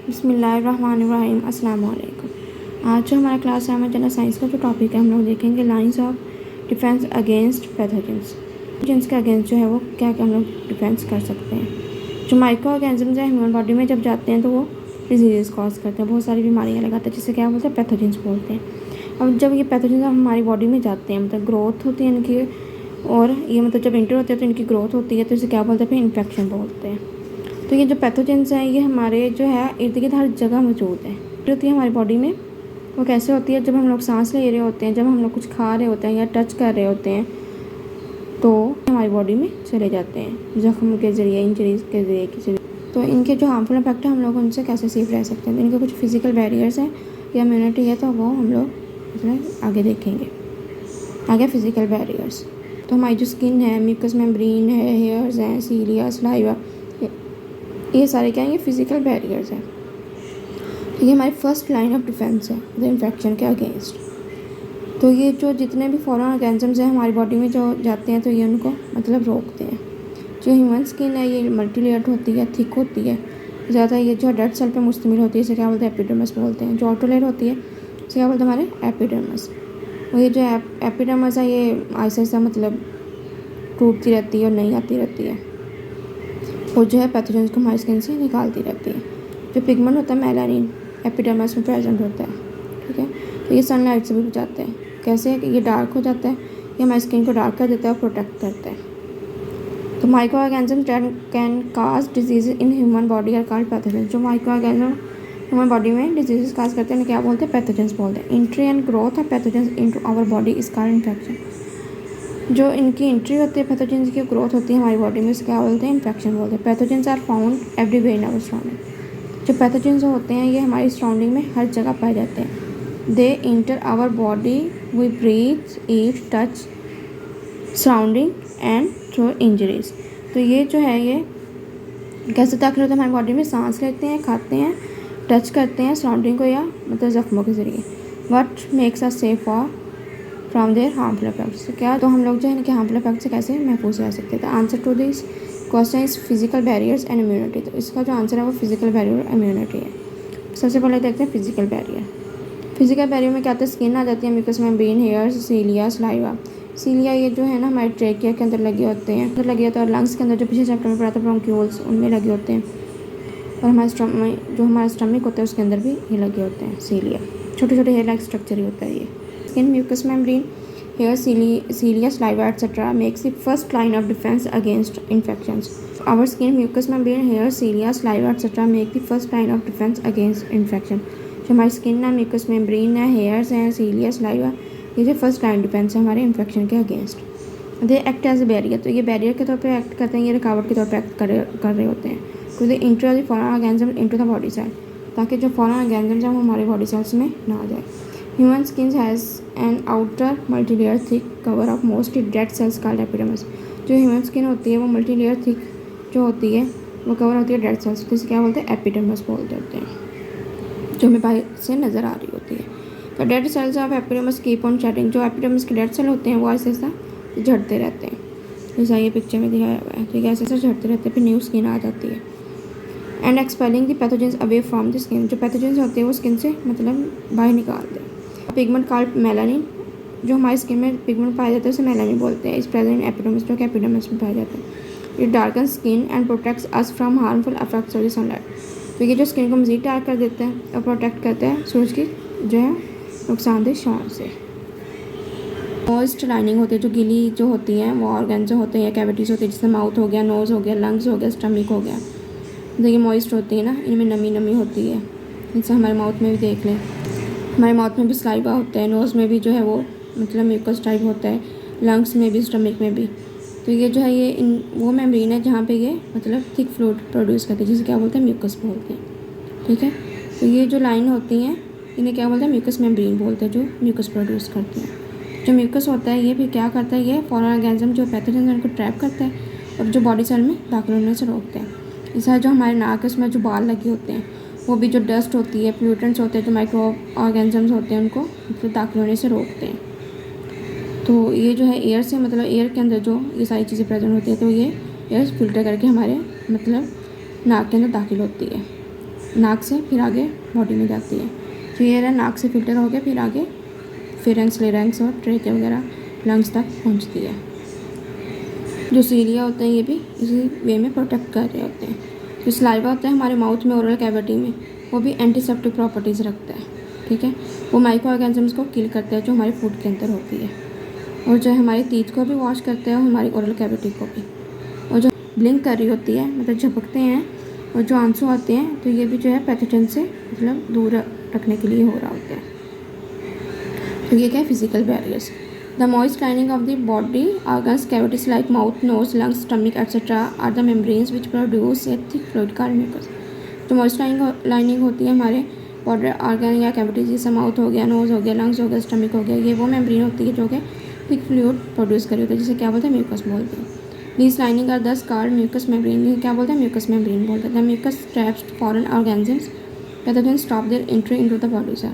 बिस्मिल्लाहिर्रहमानिर्रहीम। अस्सलाम वालेकुम। आज जो हमारा क्लास है हमारे जनरल साइंस का जो टॉपिक है हम लोग देखेंगे lines of defence against pathogens. Pathogens के अगेंस्ट जो है वो क्या क्या हम लोग डिफेंस कर सकते हैं। जो माइक्रो ऑर्गेनिजम्स है ह्यूमन बॉडी में जब जाते हैं तो वो डिजीज़ कॉज करते हैं, बहुत सारी बीमारियाँ लगाते हैं, जिससे क्या बोलते हैं पैथोजेंस बोलते हैं। अब जब ये पैथोजेंस हमारी बॉडी में जाते हैं मतलब ग्रोथ होती है इनकी, और ये मतलब जब इंटर होते हैं तो इनकी ग्रोथ होती है, तो इसे क्या बोलते हैं फिर इन्फेक्शन बोलते हैं। तो ये जो पैथोजेंस हैं ये हमारे जो है इर्द गिर्द हर जगह मौजूद है। जो होती है हमारी बॉडी में वो कैसे होती है, जब हम लोग सांस ले रहे होते हैं, जब हम लोग कुछ खा रहे होते हैं या टच कर रहे होते हैं तो हमारी बॉडी में चले जाते हैं जख्म के ज़रिए, इंजरीज के ज़रिए किसी। तो इनके जो हार्मफुल इफेक्ट है हम लोग उनसे कैसे सेफ रह सकते हैं। इनके कुछ फिजिकल बैरियर्स हैं या इम्यूनिटी है तो वो हम लोग मतलब आगे देखेंगे। आगे फिजिकल बैरियर्स तो हमारी जो स्किन है, म्यूकस मेम्ब्रेन है, हेयर्स हैं, सीलिया, सलाइवा, ये सारे क्या हैं, ये फिजिकल बैरियर्स हैं। ये हमारी फर्स्ट लाइन ऑफ डिफेंस है द इन्फेक्शन के अगेंस्ट। तो ये जो जितने भी फॉरेन ऑर्गेनिजम्स हैं हमारी बॉडी में जो जाते हैं तो ये उनको मतलब रोकते हैं। जो ह्यूमन स्किन है ये मल्टी लेयर्ड होती है, थिक होती है ज़्यादा, ये जो डेड सेल पे मुश्तमिल होती है इसे क्या बोलते हैं एपिडर्मिस बोलते हैं। जो आउटर लेयर होती है इसे क्या बोलते हैं हमारे एपिडर्मिस। और ये जो एपिडर्मिस है ये ऐसा ऐसा मतलब टूटती रहती है और नहीं आती रहती है, और जो है पैथोजेंस को हमारी स्किन से निकालती रहती है। जो पिगमेंट होता है मेलानिन एपिडर्मिस में प्रेजेंट होता है, ठीक है। तो ये सनलाइट से भी बचाते हैं। कैसे है कि ये डार्क हो जाता है, ये हमारी स्किन को डार्क कर देता है और प्रोटेक्ट करता है। तो microorganism can cause disease in human body are called pathogens. जो माइक्रो ऑर्गेनिजम ह्यूमन बॉडी में डिजीज काज करते हैं क्या बोलते हैं पैथोजेंस बोलते हैं। Entry and growth of pathogens into our body is called infection. जो इनकी एंट्री होती है पैथोजेंस की ग्रोथ होती है हमारी बॉडी में, इसे क्या बोलते हैं इन्फेक्शन बोलते हैं। Pathogens are found everywhere in our surrounding. जो पैथोजेंस होते हैं ये हमारी सराउंडिंग में हर जगह पाए जाते हैं। They enter our body, we breathe, eat, touch surrounding and through injuries. तो ये जो है ये कैसे दाखिल होता है हमारी बॉडी में, सांस लेते हैं, खाते हैं, टच करते हैं सराउंडिंग को या मतलब जख्मों के ज़रिए। What makes us safe for from their harmful effects. तो क्या तो हम लोग जो है इनके हार्मफुल इफेक्ट से कैसे महफूज रह सकते हैं। The answer to this question is physical barriers and immunity. तो इसका जो आंसर है वो फिजिकल बैरियर और इम्यूनिटी है। सबसे पहले देखते हैं फिजिकल बैरियर। फिजिकल बैरियर में क्या आता है, स्किन आ जाती है, म्यूकस मेम्ब्रेन, हेयर्स, सीलिया, सलाइवा। सीलिया ये जो है ना हमारे ट्रेकिया के अंदर लगे होते हैं, अंदर लगे होते हैं, और लंग्स के अंदर जो पिछले चैप्टर में पढ़ा था ब्रोंक्यूल्स उनमें लगे होते हैं, और हमारा स्टमक होता है उसके अंदर भी ये लगे होते हैं सीलिया। छोटे छोटे हेयर लाइक स्ट्रक्चर ही होता है ये। Skin, mucous membrane, hair, cilia, saliva, etc. makes the first line of defense against infections. Our skin, mucous membrane, hair, cilia, saliva, etc. make the first line of defense against infection. जो हमारी skin है, mucus membrane है, hairs हैं, सीलिया, saliva, ये जो first line defence है हमारे infection के against. They act as a barrier. तो ये बैरियर के तौर पे एक्ट करते हैं, ये रुकावट के तौर पे एक्ट कर रहे होते हैं। To the enter the foreign organism into the body cell, ताकि जो फॉरेन ऑर्गेनिज्म है वो हमारे बॉडी सेल्स में ना आ जाए। Human skin has an outer multi-layer thick cover of mostly dead cells called epidermis. जो ह्यूमन स्किन होती है वो मल्टी लेयर थिक जो होती है वो कवर होती है डेड सेल्स, जिसे क्या बोलते हैं एपिडर्मिस बोलते होते हैं, जो हमें बाहर से नज़र आ रही होती है। तो dead cells of epidermis keep on shedding. जो एपिडर्मिस के डेड सेल होते हैं वो ऐसे ऐसा झड़ते रहते हैं, जैसा ये पिक्चर में दिखाया हुआ है, ठीक है, ऐसे ऐसे झड़ते रहते हैं, फिर न्यू स्किन आ जाती है। And expelling the pathogens away from the skin. जो पैथोजेंस होते हैं वो स्किन से मतलब बाहर निकालते हैं। पिगमेंट कॉल्ड मेलानिन, जो हमारी स्किन में पिगमेंट पाया जाता है उसे मेलानिन बोलते हैं। इस प्रेजेंट एपिडर्मिस, जो कि एपिडर्मिस में पाया जाता है। It darken skin and protects us from harmful effects of the sunlight. तो ये जो स्किन को मज़ीद डार्क कर देता है और प्रोटेक्ट करता है सूरज की जो है नुकसानदेह शॉन से। मॉइस्ट लाइनिंग होती है, जो गीली जो होती हैं वो ऑर्गन जो होते हैं, कैविटीज़ होती है, जैसे माउथ हो गया, नोज़ हो गया, लंग्स हो गया, स्टमक हो गया। देखिए मॉइस्ट होती है ना, इनमें नमी नमी होती है, जैसे हमारे माउथ में भी देख लें, हमारे माउथ में भी सलाइवा होता है, नोज़ में भी जो है वो मतलब म्यूकस टाइप होता है, लंग्स में भी, स्टमक में भी। तो ये जो है ये इन वो मेम्ब्रेन है जहाँ पे ये मतलब थिक फ्लूइड प्रोड्यूस करती है, जिसे क्या बोलते हैं म्यूकस बोलते हैं, ठीक है। तो ये जो लाइन होती हैं इन्हें क्या बोलते हैं म्यूकस मेम्ब्रेन बोलते हैं, जो म्यूकस प्रोड्यूस करती हैं। जो म्यूकस होता है ये फिर क्या करता है, ये फॉरेन ऑर्गेनिज्म जो पैथोजेंस है उनको ट्रैप करता है और जो बॉडी सेल में दाखिल होने से रोकते हैं। इस जो हमारे नाक में जो बाल लगे होते हैं वो भी जो डस्ट होती है, प्लूटेंट्स होते हैं, जो माइक्रो ऑर्गेनिजम्स होते हैं उनको मतलब दाखिल होने से रोकते हैं। तो ये जो है एयर से मतलब एयर के अंदर जो ये सारी चीज़ें प्रेजेंट होती है तो ये एयर फिल्टर करके हमारे मतलब नाक के अंदर दाखिल होती है। नाक से फिर आगे बॉडी में जाती है। जो एयर है नाक से फिल्टर होकर फिर आगे फेरेंक्स, लेरेंक्स और ट्रेके वगैरह लंग्स तक पहुंचती है। जो सीलिया होते हैं ये भी इसी वे में प्रोटेक्ट कर रहे होते हैं। जो सलाइवा होता है हमारे माउथ में, ओरल कैविटी में, वो भी एंटीसेप्टिक प्रॉपर्टीज़ रखता है। ठीक है, वो माइक्रो ऑर्गेनिजम्स को किल करता है जो हमारे फूड के अंदर होती है, और जो हमारे टीथ को भी वॉश करता है और हमारी ओरल कैविटी को भी। और जो ब्लिंक कर रही होती है, मतलब झपकते हैं, और जो आंसू आते हैं, तो ये भी जो है पैथोजन से मतलब दूर रखने के लिए हो रहा होता है। तो ये क्या है, physical barriers. The moist lining of the body organs cavities like mouth, nose, lungs, stomach etcetera are the membranes which produce a thick fluid called mucus. जो मॉइस्ट लाइनिंग होती है हमारे बॉडी ऑर्गन या कैविटीज, जैसे mouth हो गया, knows हो गया, लंग्स हो गया, स्टमक हो गया, ये वो मेम्ब्रेन होती है जो कि थिक फ्लूइड प्रोड्यूस कर रही होती है, जिसे क्या बोलते हैं, म्यूकस बोलते हैं। These lining are thus called mucous membrane. क्या बोलते हैं, म्यूकस मेम्ब्रेन बोलते हैं। The mucus traps foreign organisms pathogen stop their entry into the body cell.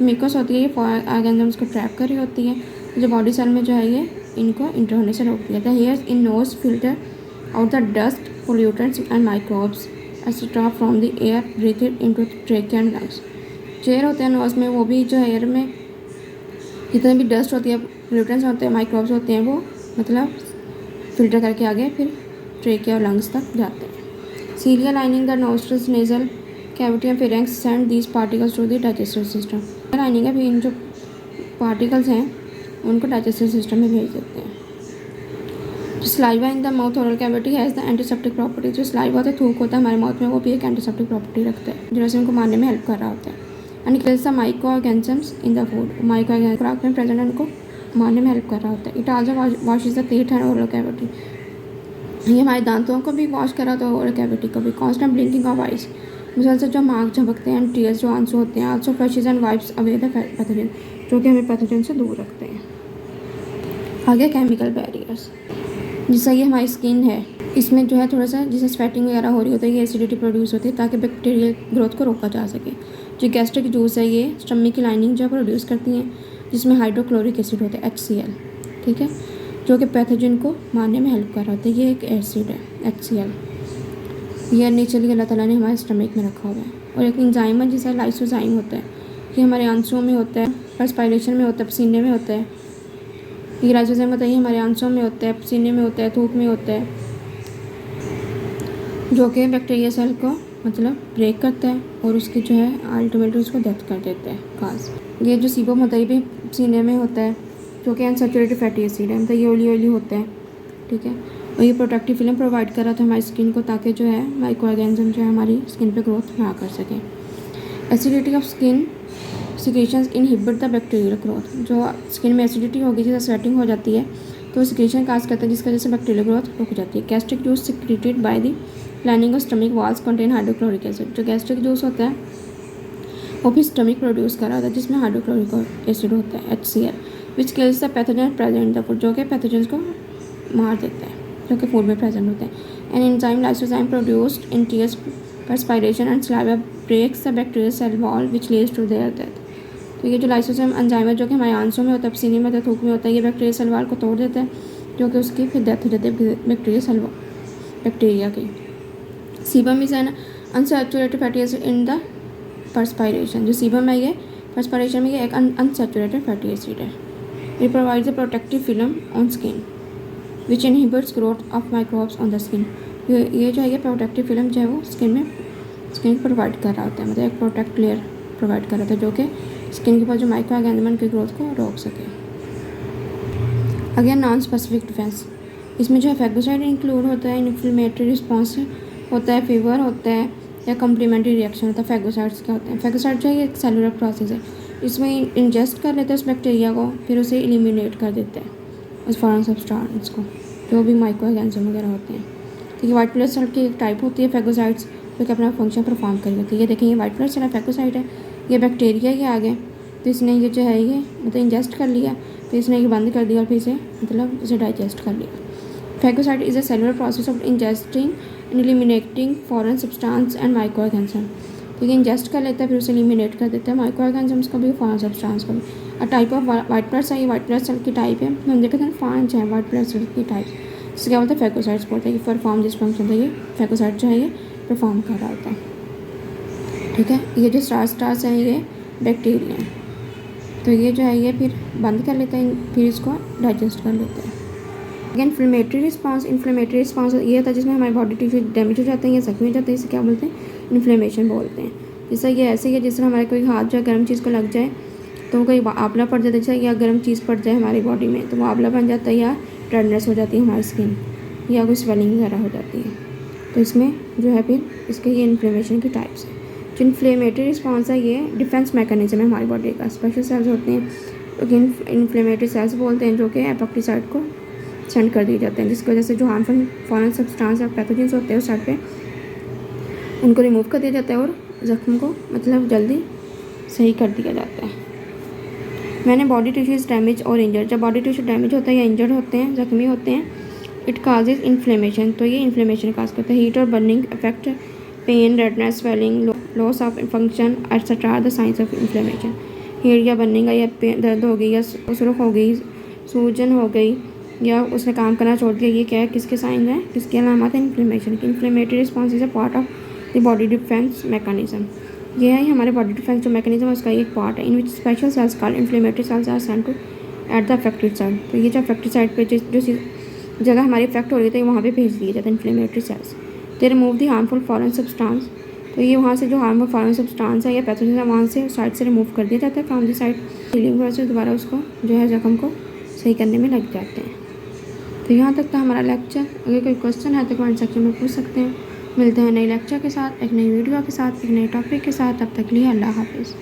Mucus होती है ये फॉरेन ऑर्गेनिजम्स को ट्रैप कर रही होती है, जो बॉडी सेल में जो है ये इनको इंटर होने से रोकती है। The hairs in knows filter out the dust, pollutants and microbes etcetera from the air ब्रीथेड into trachea and lungs. जो एयर होते हैं नोज में, वो भी जो एयर में जितने भी डस्ट होती है, पोल्यूटेंट्स होते हैं, माइक्रोब्स होते हैं, वो मतलब फिल्टर करके आगे फिर ट्रेकिया और लंग्स तक जाते हैं। Cilia lining the nostrils, nasal cavity and pharynx send these particles to the digestive system. Lining है, फिर इन जो पार्टिकल्स हैं उनको डाइजेस्टिव सिस्टम में भेज देते हैं। जो saliva in the mouth oral cavity has the antiseptic property. जो सलाइवा होता है, थूक होता है हमारे माउथ में, वो भी एक एंटीसेप्टिक प्रॉपर्टी रखता है, जो जैसे उनको मारने में हेल्प कर रहा होता है। And kills the micro organisms in the food. Micro organism खुराक में प्रेजेंट है, उनको मारने में हेल्प कर रहा होता है। It also washes the teeth and oral cavity. ये हमारे दांतों को भी वॉश कर रहा होता है, ओरल कैविटी को भी। कॉन्स्टेंट ब्लिंकिंग ऑफ आइज, मुसलसल जो आँख झपकते हैं, एंड टीयर्स जो आंसू होते हैं। Also flushes and wipes away the pathogen, जो कि हमें पैथोजन से दूर रखते हैं। आगे केमिकल बैरियर्स, जैसा ये हमारी स्किन है, इसमें जो है थोड़ा सा जैसे स्वेटिंग वगैरह हो रही होती है, ये एसिडिटी प्रोड्यूस होती है ताकि बैक्टीरियल ग्रोथ को रोका जा सके। जो गैस्ट्रिक जूस है, ये स्टमक की लाइनिंग जो प्रोड्यूस करती हैं, जिसमें हाइड्रोक्लोरिक एसिड होता है, HCl। ठीक है, जो कि पैथोजन को मारने में हेल्प कर रहा होता है। ये एक एसिड है, HCl। ये नेचुरली अल्लाह ताला ने हमारे स्टमक में रखा हुआ है। और एक एंजाइम है जिसे लाइसोजाइम होता है, ये हमारे आंसुओं में होता है, पर्सपायरेशन में होता है, पसीने में होता है। ये लाइसोजाइम होता है, ये हमारे आंसुओं में होता है, पसीने में होता है, थूक में होता है, जो कि बैक्टीरिया सेल को मतलब ब्रेक करता है और उसकी जो है अल्टीमेटली उसको डेथ कर देता है, काज। ये जो सीबम होता है, ये भी पसीने में होता है, जो कि अनसैचुरेटेड फैटी एसिड है, मतलब ये ऑयली होता है। ठीक है, और ये प्रोटेक्टिव फिल्म प्रोवाइड कर रहा था हमारी स्किन को, ताकि जो है माइक्रो ऑर्गेनिज्म जो है हमारी स्किन पे ग्रोथ ना कर सकें। Acidity of skin secretions inhibit the bacterial growth. जो स्किन में एसिडिटी होगी, जैसे स्वेटिंग हो जाती है, तो सिक्रेशन काज करता है, जिसकी वजह से बैक्टीरियल ग्रोथ रुक जाती है। Gastric juice secreted by the lining of stomach walls contain hydrochloric acid. जो गैस्ट्रिक जूस होता है वो भी स्टमक प्रोड्यूस कर रहा होता है, जिसमें हाइड्रोक्लोरिक एसिड होता है, HCl, which kills the pathogen present in the food, जो कि पैथोजन को मार देता है, जो कि फूड में प्रेजेंट होते हैं। An enzyme lysozyme produced in tears, perspiration and saliva breaks the bacterial cell wall which leads to their death। तो ये जो लाइसोजाइम एंजाइम है, जो कि हमारे आंसुओं में होता है, पसीने में होता है, थूक में होता है, ये बैक्टीरियल सेल वॉल को तोड़ देता है, जो कि उसकी फिर डेथ हो जाती है बैक्टीरियल सेल बैक्टीरिया की। Sebum is an unsaturated fatty acid in the perspiration. जो सीबम है, ये पर्सपायरेशन में ये एक अनसैचुरेटेड फैटी एसिड है। It provides a protective film on skin which inhibits growth of microbes on the skin. ये जो है ये प्रोटेक्टिव फिल्म जो है वो स्किन प्रोवाइड कर रहा होता है, मतलब एक प्रोटेक्ट लेयर प्रोवाइड कर रहा था, जो कि स्किन के पास जो माइक्रो ऑर्गेनिज्म की ग्रोथ को रोक सके। अगेन नॉन स्पेसिफिक डिफेंस, इसमें जो है फैगोसाइड इंक्लूड होता है, इन्फ्लेमेटरी रिस्पॉन्स होता है, फीवर होता है, या कम्प्लीमेंट्री रिएक्शन होता है। फैगोसाइड्स क्या होते हैं? फैगोसाइड जो है ये एक सेलुलर प्रोसेस है, इसमें इंजेस्ट कर लेते हैं उस बैक्टीरिया को, फिर उसे एलिमिनेट कर देते हैं उस फॉरेन सब्सटेंस को, जो भी माइक्रो ऑर्गेनिज्म वगैरह होते हैं। तो ये वाइट ब्लड सेल की एक टाइप होती है फैगोसाइड्स, जो कि अपना फंक्शन परफॉर्म कर होती है। ये देखें, ये वाइट ब्लड सेल है, फैगोसाइड है, ये बैक्टीरिया के आगे, तो इसने ये जो है ये मतलब इंजेस्ट कर लिया, फिर इसने ये बंद कर दिया और फिर इसे मतलब इसे डाइजेस्ट कर लिया। फैगोसाइड is a cellular process of ingesting and eliminating foreign substance and micro organism. तो ये इंजेस्ट कर लेता है, फिर उसे एलिमिनेट कर देता है, माइक्रो ऑर्गेनिजम्स को भी, फॉरेन सब्सटेंस को भी। और type of white blood cell, ये वाइट ब्लड सेल की टाइप है, हम देखते हैं 5 है वाइट ब्लड सेल की टाइप। इससे क्या बोलते हैं? फैगोसाइड्स बोलते हैं कि परफॉर्म जिस फंक्शन था ये फैगोसाइड जो है ये परफॉर्म कर रहा होता है। ठीक है। ये जो स्टार्स हैं ये बैक्टीरिया हैं, तो ये जो है ये फिर बंद कर लेते हैं, फिर इसको डाइजेस्ट कर लेते हैं। अगेन इन्फ्लेमेटरी रिस्पांस ये होता है जिसमें हमारे बॉडी टिश्यू डैमेज हो जाते हैं या जख्मी हो जाते हैं, इसे क्या बोलते हैं, इन्फ्लेमेशन बोलते हैं। जैसे ये ऐसे ही है जिस तरह हमारे कोई हाथ जो है गर्म चीज़ को लग जाए तो वो कोई आंवला पड़ जाता है, जैसे या गर्म चीज़ पड़ जाए हमारी बॉडी में तो वो आंवला बन जाता है, या रेडनेस हो जाती है हमारी स्किन, या कोई स्वेलिंग वगैरह हो जाती है। तो इसमें जो है फिर इसके ये इन्फ्लेमेशन की टाइप्स हैं। जो इन्फ्लेमेटरी रिस्पांस है ये डिफेंस मैकेनिज्म है हमारी बॉडी का। स्पेशल सेल्स होते हैं तो इन्फ्लेमेटरी सेल्स बोलते हैं, जो कि एपोप्टोसाइट को सेंड कर दिए जाते हैं, जिसकी वजह से जो हार्मफुल फॉरेन सब्सटेंस और पैथोजेंस होते हैं उस साइड पे उनको रिमूव कर दिया जाता है और ज़ख्म को मतलब जल्दी सही कर दिया जाता है। मैंने बॉडी टिश्यूज़ डैमेज और इंजर्ड, जब बॉडी टिश्यू डैमेज होता है या इंजर्ड होते हैं, जख्मी होते हैं, इट काजेज इन्फ्लेमेशन, तो ये इन्फ्लेमेशन काज करता है। हीट और burning effect, pain, redness, swelling, loss of function etcetera are the signs of inflammation. Heat या बर्निंग या दर्द हो गई या सुर्ख हो गई, सूजन हो गई या उसने काम करना छोड़ दिया, ये क्या है, किसके साइन है, किसके अलामत है, इन्फ्लेमेशन की। Inflammatory response is a part of the body defence mechanism, ये है हमारे बॉडी डिफेंस जो मैकेनिज्म है उसका एक पार्ट है। In which special cells called inflammatory cells are sent to at the affected side, तो ये जो अफेक्टेड साइड पे जो जगह हमारी इफेक्ट हो रही थी वहाँ पे भेज दिए जाते हैं inflammatory cells. They remove the harmful foreign substance, तो ये वहाँ से जो हार्मफुल फॉरेन सब्सटेंस है या पैथोजन है वहाँ से साइड से रिमूव कर दिया जाता है from the side, healing process दोबारा उसको जो है जख्म को सही करने में लग जाते हैं। तो यहाँ तक था हमारा लेक्चर। अगर कोई क्वेश्चन है तो कमेंट सेक्शन में पूछ सकते हैं। मिलते हैं नए लेक्चर के साथ, एक नई वीडियो के साथ, एक नए टॉपिक के साथ। तब तक के लिए अल्लाह हाफिज़।